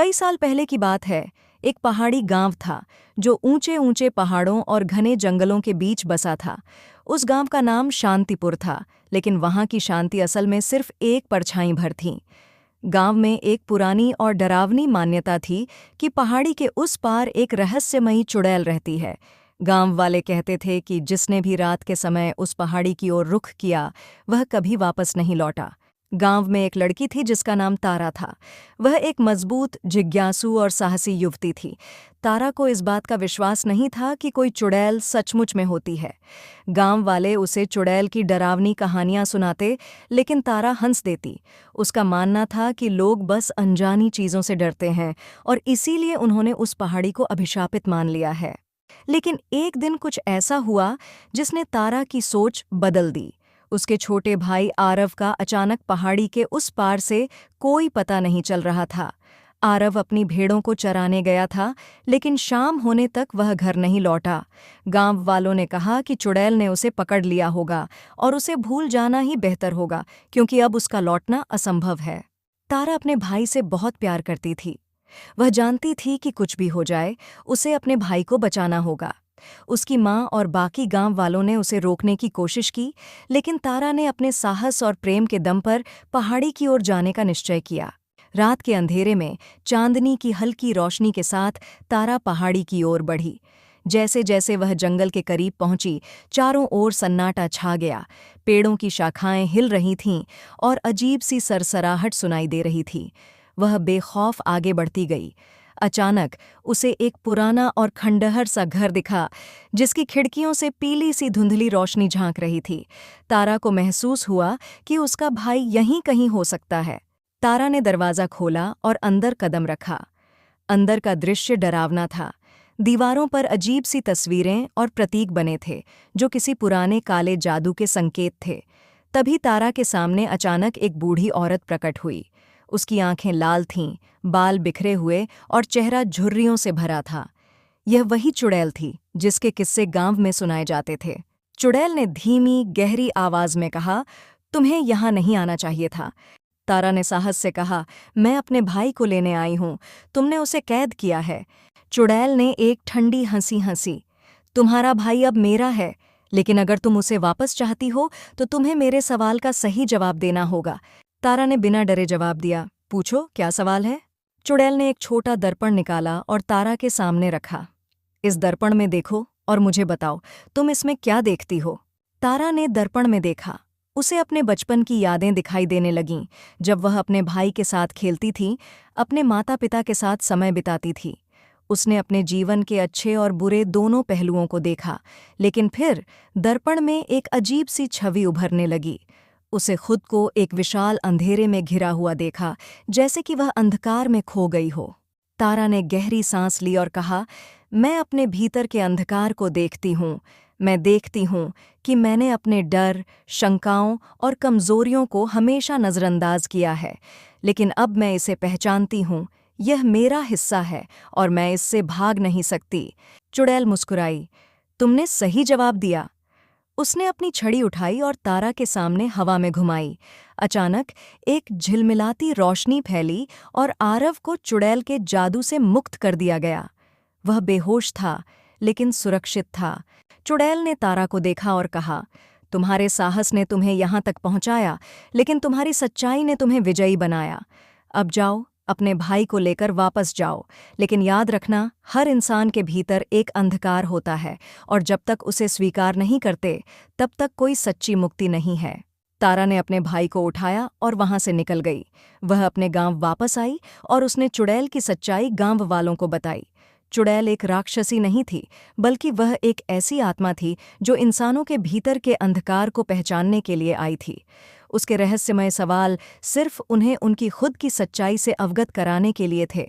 कई साल पहले की बात है। एक पहाड़ी गांव था जो ऊंचे ऊंचे पहाड़ों और घने जंगलों के बीच बसा था। उस गांव का नाम शांतिपुर था, लेकिन वहां की शांति असल में सिर्फ एक परछाई भर थी। गांव में एक पुरानी और डरावनी मान्यता थी कि पहाड़ी के उस पार एक रहस्यमयी चुड़ैल रहती है। गांव वाले कहते थे कि जिसने भी रात के समय उस पहाड़ी की ओर रुख किया, वह कभी वापस नहीं लौटा। गांव में एक लड़की थी जिसका नाम तारा था। वह एक मजबूत, जिज्ञासु और साहसी युवती थी। तारा को इस बात का विश्वास नहीं था कि कोई चुड़ैल सचमुच में होती है। गांव वाले उसे चुड़ैल की डरावनी कहानियां सुनाते, लेकिन तारा हंस देती। उसका मानना था कि लोग बस अनजानी चीजों से डरते हैं और इसीलिए उन्होंने उस पहाड़ी को अभिशापित मान लिया है। लेकिन एक दिन कुछ ऐसा हुआ जिसने तारा की सोच बदल दी। उसके छोटे भाई आरव का अचानक पहाड़ी के उस पार से कोई पता नहीं चल रहा था। आरव अपनी भेड़ों को चराने गया था, लेकिन शाम होने तक वह घर नहीं लौटा। गांव वालों ने कहा कि चुड़ैल ने उसे पकड़ लिया होगा और उसे भूल जाना ही बेहतर होगा, क्योंकि अब उसका लौटना असंभव है। तारा अपने भाई से बहुत प्यार करती थी। वह जानती थी कि कुछ भी हो जाए, उसे अपने भाई को बचाना होगा। उसकी माँ और बाकी गांव वालों ने उसे रोकने की कोशिश की, लेकिन तारा ने अपने साहस और प्रेम के दम पर पहाड़ी की ओर जाने का निश्चय किया। रात के अंधेरे में चांदनी की हल्की रोशनी के साथ तारा पहाड़ी की ओर बढ़ी। जैसे जैसे वह जंगल के करीब पहुंची, चारों ओर सन्नाटा छा गया। पेड़ों की शाखाएं हिल रही थीं और अजीब सी सरसराहट सुनाई दे रही थी। वह बेखौफ आगे बढ़ती गई। अचानक उसे एक पुराना और खंडहर सा घर दिखा, जिसकी खिड़कियों से पीली सी धुंधली रोशनी झांक रही थी। तारा को महसूस हुआ कि उसका भाई यहीं कहीं हो सकता है। तारा ने दरवाज़ा खोला और अंदर कदम रखा। अंदर का दृश्य डरावना था। दीवारों पर अजीब सी तस्वीरें और प्रतीक बने थे, जो किसी पुराने काले जादू के संकेत थे। तभी तारा के सामने अचानक एक बूढ़ी औरत प्रकट हुई। उसकी आंखें लाल थीं, बाल बिखरे हुए और चेहरा झुर्रियों से भरा था। यह वही चुड़ैल थी जिसके किस्से गांव में सुनाए जाते थे। चुड़ैल ने धीमी, गहरी आवाज में कहा, तुम्हें यहाँ नहीं आना चाहिए था। तारा ने साहस से कहा, मैं अपने भाई को लेने आई हूँ, तुमने उसे कैद किया है। चुड़ैल ने एक ठंडी हंसी हंसी, तुम्हारा भाई अब मेरा है, लेकिन अगर तुम उसे वापस चाहती हो तो तुम्हें मेरे सवाल का सही जवाब देना होगा। तारा ने बिना डरे जवाब दिया, पूछो क्या सवाल है। चुड़ैल ने एक छोटा दर्पण निकाला और तारा के सामने रखा। इस दर्पण में देखो और मुझे बताओ, तुम इसमें क्या देखती हो। तारा ने दर्पण में देखा। उसे अपने बचपन की यादें दिखाई देने लगीं, जब वह अपने भाई के साथ खेलती थी, अपने माता पिता के साथ समय बिताती थी। उसने अपने जीवन के अच्छे और बुरे दोनों पहलुओं को देखा, लेकिन फिर दर्पण में एक अजीब सी छवि उभरने लगी। उसे खुद को एक विशाल अंधेरे में घिरा हुआ देखा, जैसे कि वह अंधकार में खो गई हो। तारा ने गहरी सांस ली और कहा, मैं अपने भीतर के अंधकार को देखती हूँ। मैं देखती हूँ कि मैंने अपने डर, शंकाओं और कमजोरियों को हमेशा नज़रअंदाज किया है, लेकिन अब मैं इसे पहचानती हूँ। यह मेरा हिस्सा है और मैं इससे भाग नहीं सकती। चुड़ैल मुस्कुराई, तुमने सही जवाब दिया। उसने अपनी छड़ी उठाई और तारा के सामने हवा में घुमाई। अचानक एक झिलमिलाती रोशनी फैली और आरव को चुड़ैल के जादू से मुक्त कर दिया गया। वह बेहोश था, लेकिन सुरक्षित था। चुड़ैल ने तारा को देखा और कहा, तुम्हारे साहस ने तुम्हें यहाँ तक पहुँचाया, लेकिन तुम्हारी सच्चाई ने तुम्हें विजयी बनाया। अब जाओ, अपने भाई को लेकर वापस जाओ, लेकिन याद रखना, हर इंसान के भीतर एक अंधकार होता है और जब तक उसे स्वीकार नहीं करते, तब तक कोई सच्ची मुक्ति नहीं है। तारा ने अपने भाई को उठाया और वहां से निकल गई। वह अपने गांव वापस आई और उसने चुड़ैल की सच्चाई गांव वालों को बताई। चुड़ैल एक राक्षसी नहीं थी, बल्कि वह एक ऐसी आत्मा थी जो इंसानों के भीतर के अंधकार को पहचानने के लिए आई थी। उसके रहस्यमय सवाल सिर्फ उन्हें उनकी खुद की सच्चाई से अवगत कराने के लिए थे।